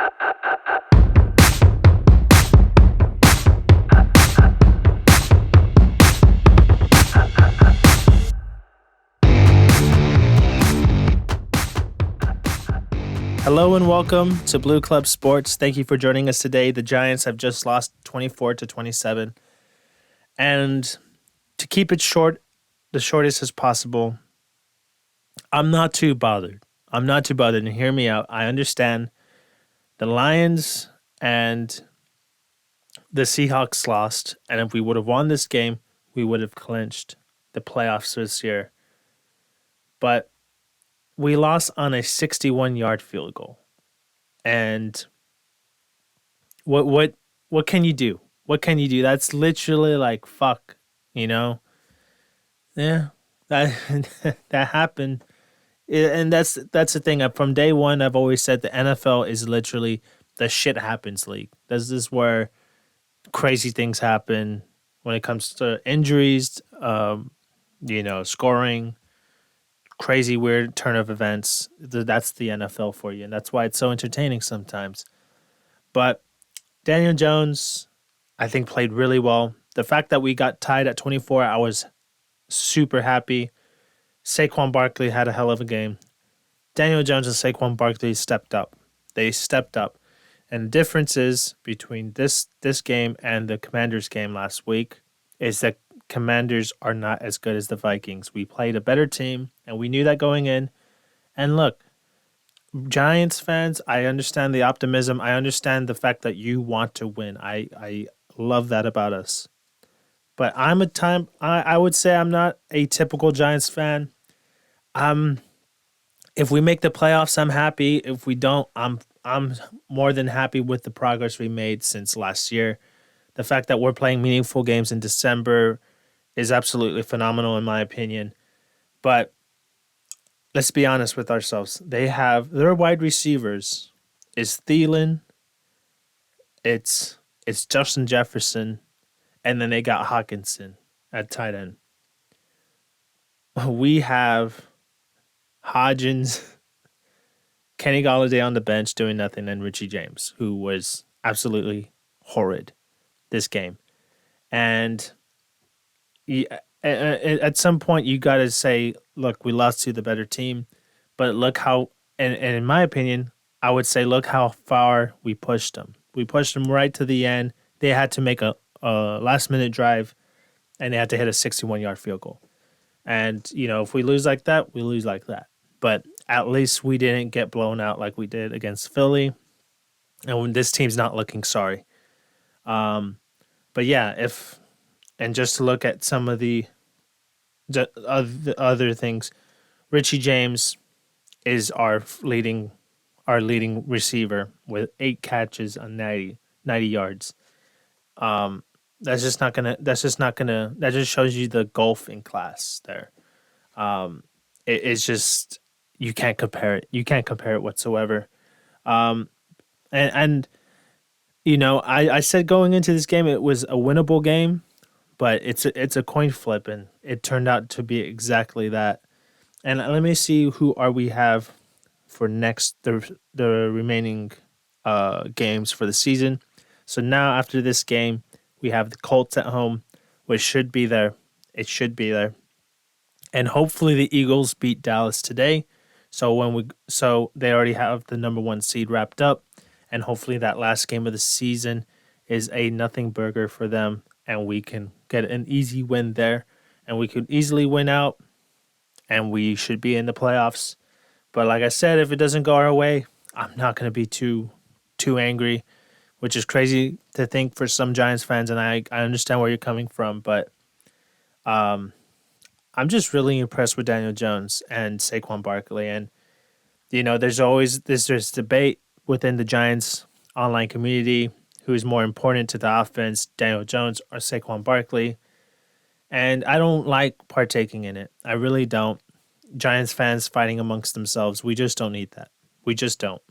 Hello and welcome to Blue Club Sports. Thank you for joining us today. The Giants have just lost 24-27. And to keep it short, the shortest as possible, I'm not too bothered. And hear me out. I understand the Lions and the Seahawks lost. And if we would have won this game, we would have clinched the playoffs this year. But we lost on a 61-yard field goal. And what can you do? What can you do? That's literally like fuck, you know? Yeah. That that happened. And that's the thing. From day one I've always said the NFL is literally the shit happens league. This is where crazy things happen when it comes to injuries, scoring, crazy weird turn of events. That's the NFL for you, and that's why it's so entertaining sometimes. But Daniel Jones, I think, played really well. The fact that we got tied at 24, I was super happy. Saquon Barkley had a hell of a game. Daniel Jones and Saquon Barkley stepped up. They stepped up. And the differences between this game and the Commanders game last week is that Commanders are not as good as the Vikings. We played a better team, and we knew that going in. And look, Giants fans, I understand the optimism. I understand the fact that you want to win. I love that about us. But I would say I'm not a typical Giants fan. If we make the playoffs, I'm happy. If we don't, I'm more than happy with the progress we made since last year. The fact that we're playing meaningful games in December is absolutely phenomenal in my opinion. But let's be honest with ourselves. Their wide receivers is Thielen, it's Justin Jefferson, and then they got Hawkinson at tight end. We have Hodgins, Kenny Golladay on the bench doing nothing, and Richie James, who was absolutely horrid this game. And at some point, you got to say, look, we lost to the better team, but look how, and in my opinion, I would say, look how far we pushed them. We pushed them right to the end. They had to make a last-minute drive, and they had to hit a 61-yard field goal. And, if we lose like that, we lose like that. But at least we didn't get blown out like we did against Philly. And when this team's not looking sorry. But yeah, and just to look at some of the other things, Richie James is our leading receiver with 8 catches on 90 yards. That just shows you the gulf in class there. It's just, you can't compare it. You can't compare it whatsoever. I said going into this game it was a winnable game, but it's a coin flip, and it turned out to be exactly that. And let me see who we have for the remaining games for the season. So now after this game, we have the Colts at home, which should be there. It should be there. And hopefully the Eagles beat Dallas today. So they already have the number 1 seed wrapped up. And hopefully that last game of the season is a nothing burger for them. And we can get an easy win there. And we could easily win out. And we should be in the playoffs. But like I said, if it doesn't go our way, I'm not going to be too angry, which is crazy to think for some Giants fans. And I understand where you're coming from. But I'm just really impressed with Daniel Jones and Saquon Barkley. And, there's always this debate within the Giants online community who's more important to the offense, Daniel Jones or Saquon Barkley. And I don't like partaking in it. I really don't. Giants fans fighting amongst themselves, we just don't need that. We just don't.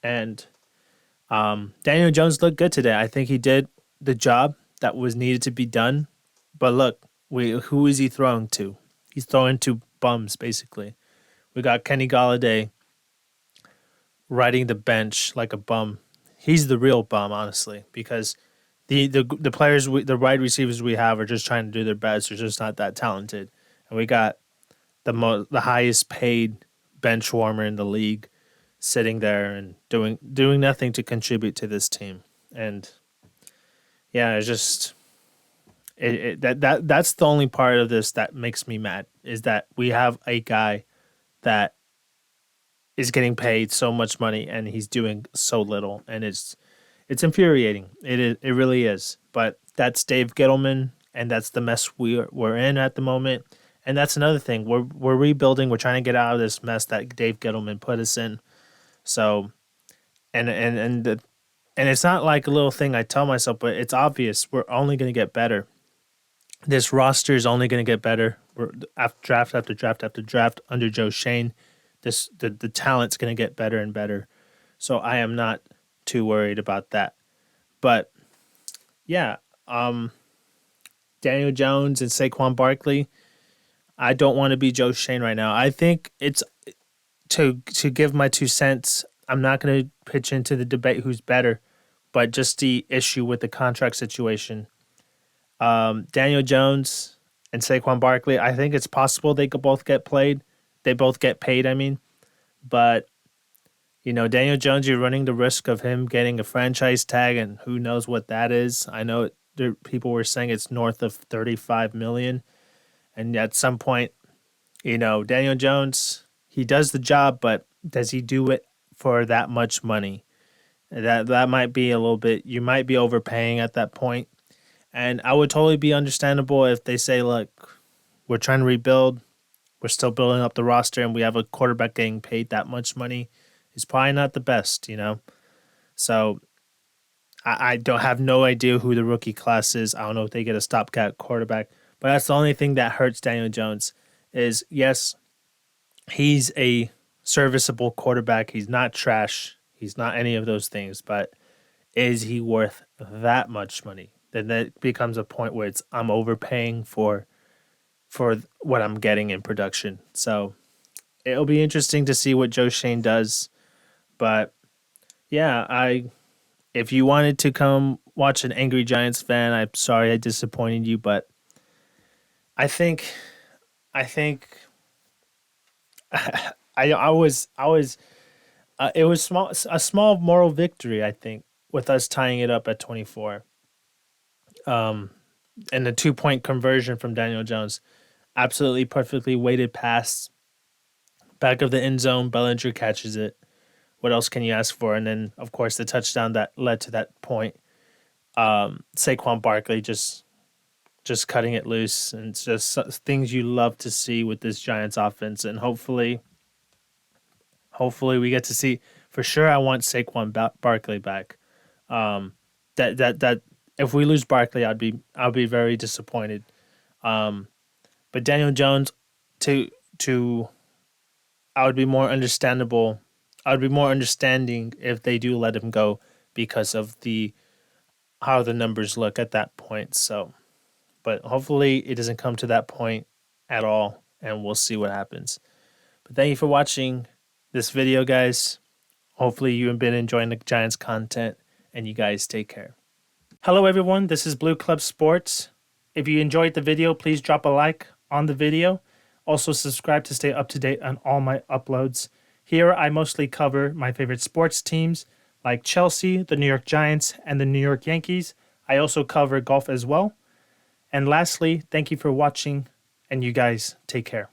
And Daniel Jones looked good today. I think he did the job that was needed to be done. But look, who is he throwing to? He's throwing to bums, basically. We got Kenny Golladay riding the bench like a bum he's the real bum, honestly, because the players, the wide receivers we have are just trying to do their best. They're just not that talented, and we got the highest paid bench warmer in the league sitting there and doing nothing to contribute to this team. And yeah, it's just that's the only part of this that makes me mad is that we have a guy that is getting paid so much money and he's doing so little, and it's infuriating. It really is. But that's Dave Gettleman, and that's the mess we're in at the moment. And that's another thing. We're rebuilding. We're trying to get out of this mess that Dave Gettleman put us in. So and it's not like a little thing I tell myself, but it's obvious. We're only going to get better. This roster is only going to get better. We're after draft after draft after draft under Joe Shane. The talent's going to get better and better. So I am not too worried about that. But yeah, Daniel Jones and Saquon Barkley. I don't want to be Joe Shane right now. I think it's to give my 2 cents. I'm not going to pitch into the debate who's better, but just the issue with the contract situation. Daniel Jones and Saquon Barkley. I think it's possible they could both get played. They both get paid. I mean, but Daniel Jones, you're running the risk of him getting a franchise tag, and who knows what that is. I know people were saying it's north of 35 million, and at some point, Daniel Jones, he does the job, but does he do it for that much money? That might be a little bit. You might be overpaying at that point, and I would totally be understandable if they say, "Look, we're trying to rebuild. We're still building up the roster, and we have a quarterback getting paid that much money. It's probably not the best, So I don't have no idea who the rookie class is. I don't know if they get a stopgap quarterback, but that's the only thing that hurts Daniel Jones. Is yes, he's a serviceable quarterback. He's not trash. He's not any of those things. But is he worth that much money? Then that becomes a point where I'm overpaying for what I'm getting in production. So it'll be interesting to see what Joe Shane does. But yeah, if you wanted to come watch an angry Giants fan, I'm sorry I disappointed you, but I think I was it was a small moral victory, I think, with us tying it up at 24. And the 2-point conversion from Daniel Jones, absolutely perfectly weighted pass, back of the end zone. Bellinger catches it. What else can you ask for? And then, of course, the touchdown that led to that point. Saquon Barkley just cutting it loose, and it's just things you love to see with this Giants offense. And hopefully we get to see. For sure, I want Saquon Barkley back. That if we lose Barkley, I'll be very disappointed. But Daniel Jones, I would be more understandable. I would be more understanding if they do let him go because of how the numbers look at that point. So, but hopefully it doesn't come to that point at all, and we'll see what happens. But thank you for watching this video, guys. Hopefully you have been enjoying the Giants content, and you guys take care. Hello, everyone. This is Blue Club Sports. If you enjoyed the video, please drop a like on the video. Also, subscribe to stay up to date on all my uploads. Here, I mostly cover my favorite sports teams like Chelsea, the New York Giants, and the New York Yankees. I also cover golf as well. And lastly, thank you for watching, and you guys take care.